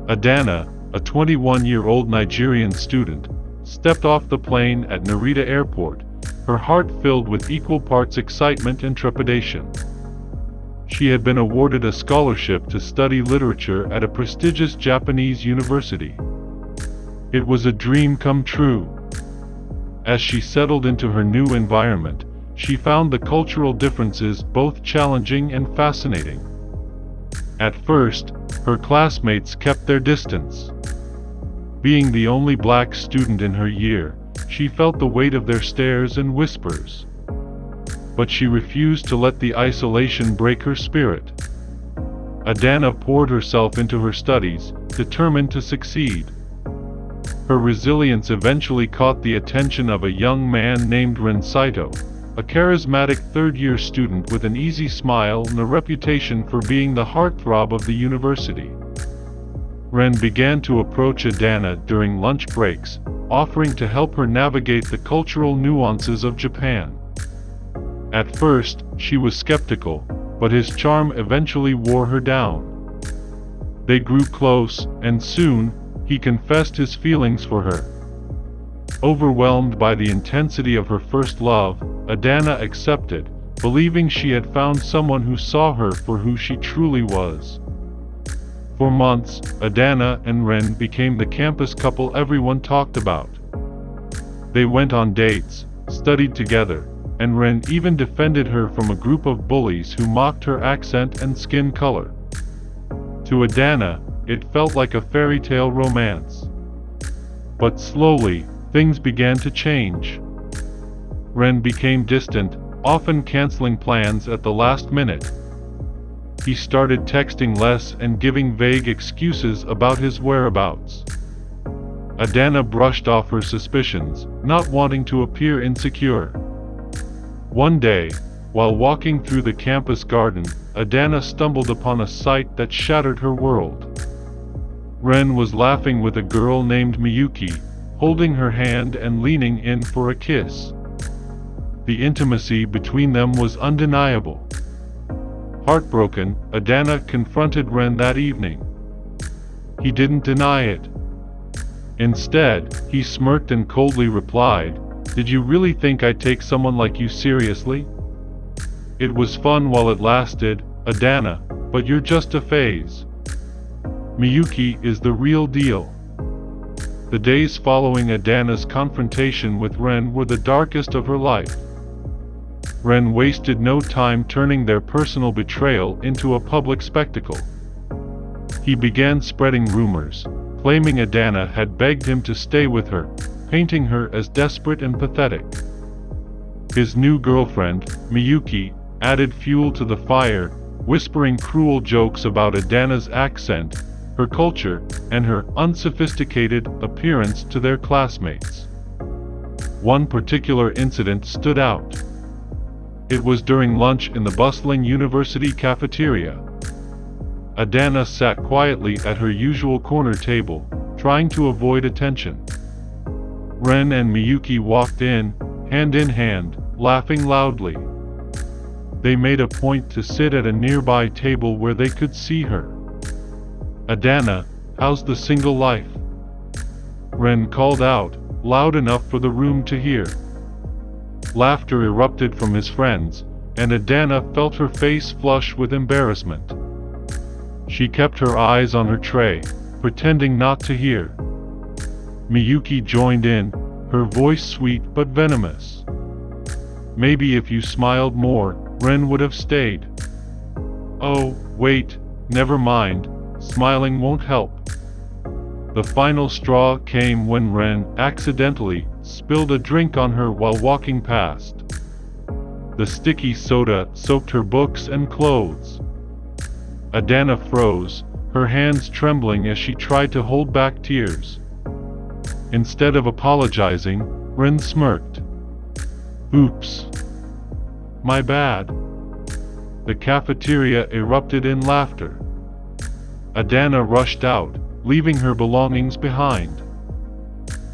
Adana, a 21-year-old Nigerian student, stepped off the plane at Narita Airport, her heart filled with equal parts excitement and trepidation. She had been awarded a scholarship to study literature at a prestigious Japanese university. It was a dream come true. As she settled into her new environment, she found the cultural differences both challenging and fascinating. At first, her classmates kept their distance. Being the only black student in her year, she felt the weight of their stares and whispers. But she refused to let the isolation break her spirit. Adana poured herself into her studies, determined to succeed. Her resilience eventually caught the attention of a young man named Ren Saito, a charismatic third-year student with an easy smile and a reputation for being the heartthrob of the university. Ren began to approach Adana during lunch breaks, offering to help her navigate the cultural nuances of Japan. At first, she was skeptical, but his charm eventually wore her down. They grew close, and soon, he confessed his feelings for her. Overwhelmed by the intensity of her first love, Adana accepted, believing she had found someone who saw her for who she truly was. For months, Adana and Ren became the campus couple everyone talked about. They went on dates, studied together, and Ren even defended her from a group of bullies who mocked her accent and skin color. To Adana, it felt like a fairy tale romance. But slowly, things began to change. Ren became distant, often canceling plans at the last minute. He started texting less and giving vague excuses about his whereabouts. Adana brushed off her suspicions, not wanting to appear insecure. One day, while walking through the campus garden, Adana stumbled upon a sight that shattered her world. Ren was laughing with a girl named Miyuki, holding her hand and leaning in for a kiss. The intimacy between them was undeniable. Heartbroken, Adana confronted Ren that evening. He didn't deny it. Instead, he smirked and coldly replied, "Did you really think I'd take someone like you seriously? It was fun while it lasted, Adana, but you're just a phase. Miyuki is the real deal." The days following Adana's confrontation with Ren were the darkest of her life. Ren wasted no time turning their personal betrayal into a public spectacle. He began spreading rumors, claiming Adana had begged him to stay with her, painting her as desperate and pathetic. His new girlfriend, Miyuki, added fuel to the fire, whispering cruel jokes about Adana's accent, her culture, and her unsophisticated appearance to their classmates. One particular incident stood out. It was during lunch in the bustling university cafeteria. Adana sat quietly at her usual corner table, trying to avoid attention. Ren and Miyuki walked in hand, laughing loudly. They made a point to sit at a nearby table where they could see her. "Adana, how's the single life?" Ren called out, loud enough for the room to hear. Laughter erupted from his friends, and Adana felt her face flush with embarrassment. She kept her eyes on her tray, pretending not to hear. Miyuki joined in, her voice sweet but venomous. "Maybe if you smiled more, Ren would have stayed." "Oh, wait, never mind, smiling won't help." The final straw came when Ren accidentally spilled a drink on her while walking past. The sticky soda soaked her books and clothes. Adana froze, her hands trembling as she tried to hold back tears. Instead of apologizing, Ren smirked. "Oops. My bad." The cafeteria erupted in laughter. Adana rushed out, leaving her belongings behind.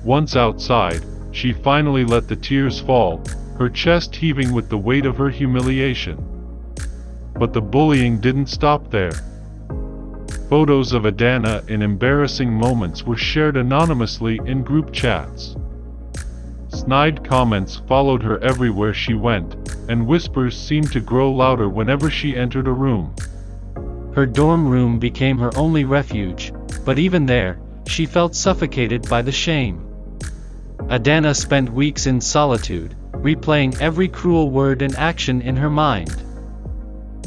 Once outside, she finally let the tears fall, her chest heaving with the weight of her humiliation. But the bullying didn't stop there. Photos of Adana in embarrassing moments were shared anonymously in group chats. Snide comments followed her everywhere she went, and whispers seemed to grow louder whenever she entered a room. Her dorm room became her only refuge, but even there, she felt suffocated by the shame. Adana spent weeks in solitude, replaying every cruel word and action in her mind.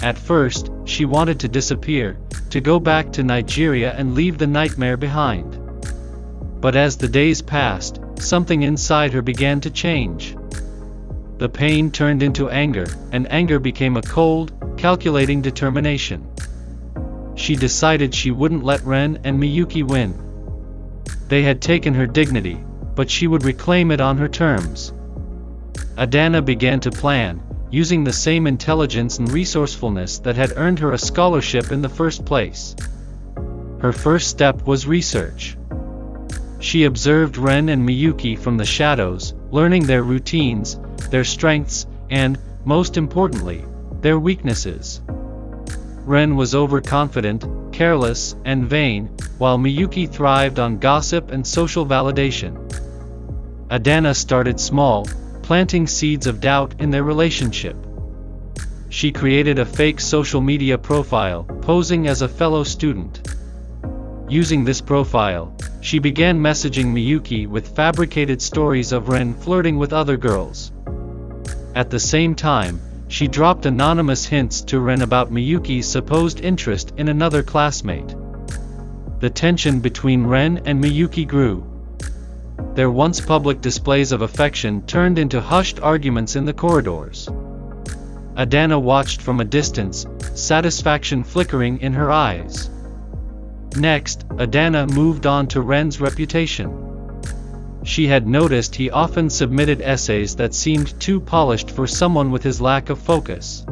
At first, she wanted to disappear, to go back to Nigeria and leave the nightmare behind. But as the days passed, something inside her began to change. The pain turned into anger, and anger became a cold, calculating determination. She decided she wouldn't let Ren and Miyuki win. They had taken her dignity, but she would reclaim it on her terms. Adana began to plan, using the same intelligence and resourcefulness that had earned her a scholarship in the first place. Her first step was research. She observed Ren and Miyuki from the shadows, learning their routines, their strengths, and, most importantly, their weaknesses. Ren was overconfident, careless, and vain, while Miyuki thrived on gossip and social validation. Adana started small, planting seeds of doubt in their relationship. She created a fake social media profile, posing as a fellow student. Using this profile, she began messaging Miyuki with fabricated stories of Ren flirting with other girls. At the same time, she dropped anonymous hints to Ren about Miyuki's supposed interest in another classmate. The tension between Ren and Miyuki grew. Their once public displays of affection turned into hushed arguments in the corridors. Adana watched from a distance, satisfaction flickering in her eyes. Next, Adana moved on to Ren's reputation. She had noticed he often submitted essays that seemed too polished for someone with his lack of focus.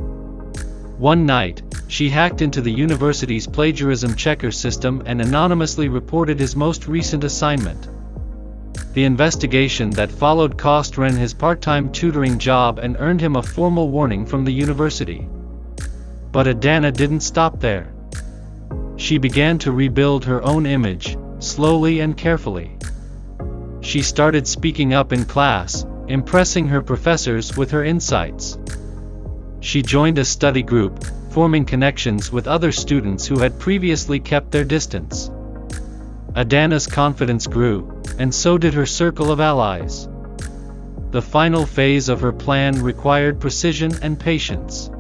One night, she hacked into the university's plagiarism checker system and anonymously reported his most recent assignment. The investigation that followed cost Ren his part-time tutoring job and earned him a formal warning from the university. But Adana didn't stop there. She began to rebuild her own image, slowly and carefully. She started speaking up in class, impressing her professors with her insights. She joined a study group, forming connections with other students who had previously kept their distance. Adana's confidence grew, and so did her circle of allies. The final phase of her plan required precision and patience.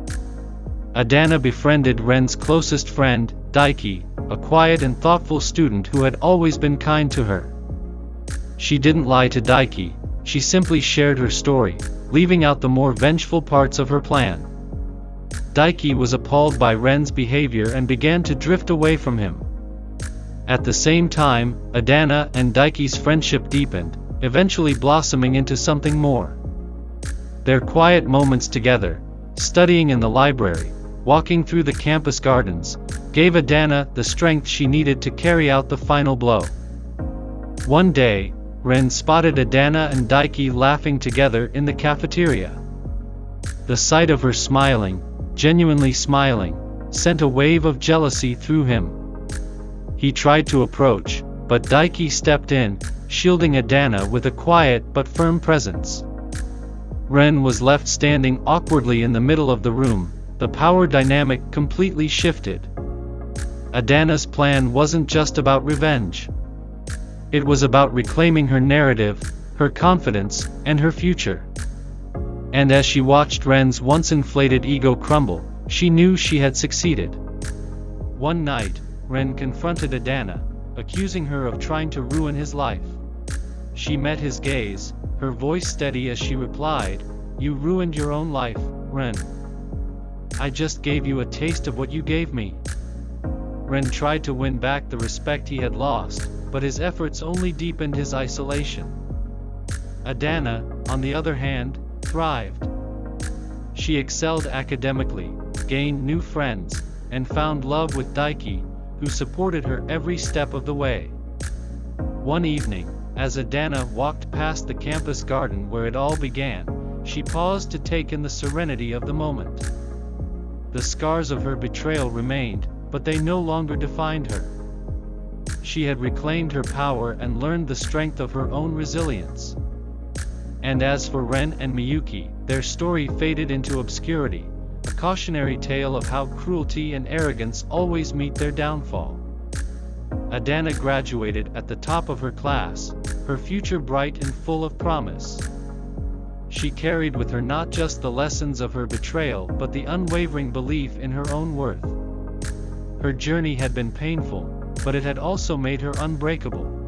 Adana befriended Ren's closest friend, Daiki, a quiet and thoughtful student who had always been kind to her. She didn't lie to Daiki, she simply shared her story, leaving out the more vengeful parts of her plan. Daiki was appalled by Ren's behavior and began to drift away from him. At the same time, Adana and Daiki's friendship deepened, eventually blossoming into something more. Their quiet moments together, studying in the library, walking through the campus gardens, gave Adana the strength she needed to carry out the final blow. One day, Ren spotted Adana and Daiki laughing together in the cafeteria. The sight of her smiling, genuinely smiling, sent a wave of jealousy through him. He tried to approach, but Daiki stepped in, shielding Adana with a quiet but firm presence. Ren was left standing awkwardly in the middle of the room, the power dynamic completely shifted. Adana's plan wasn't just about revenge. It was about reclaiming her narrative, her confidence, and her future. And as she watched Ren's once inflated ego crumble, she knew she had succeeded. One night, Ren confronted Adana, accusing her of trying to ruin his life. She met his gaze, her voice steady as she replied, "You ruined your own life, Ren. I just gave you a taste of what you gave me." Ren tried to win back the respect he had lost, but his efforts only deepened his isolation. Adana, on the other hand, thrived. She excelled academically, gained new friends, and found love with Daiki, who supported her every step of the way. One evening, as Adana walked past the campus garden where it all began, she paused to take in the serenity of the moment. The scars of her betrayal remained, but they no longer defined her. She had reclaimed her power and learned the strength of her own resilience. And as for Ren and Miyuki, their story faded into obscurity, a cautionary tale of how cruelty and arrogance always meet their downfall. Adana graduated at the top of her class, her future bright and full of promise. She carried with her not just the lessons of her betrayal but the unwavering belief in her own worth. Her journey had been painful, but it had also made her unbreakable.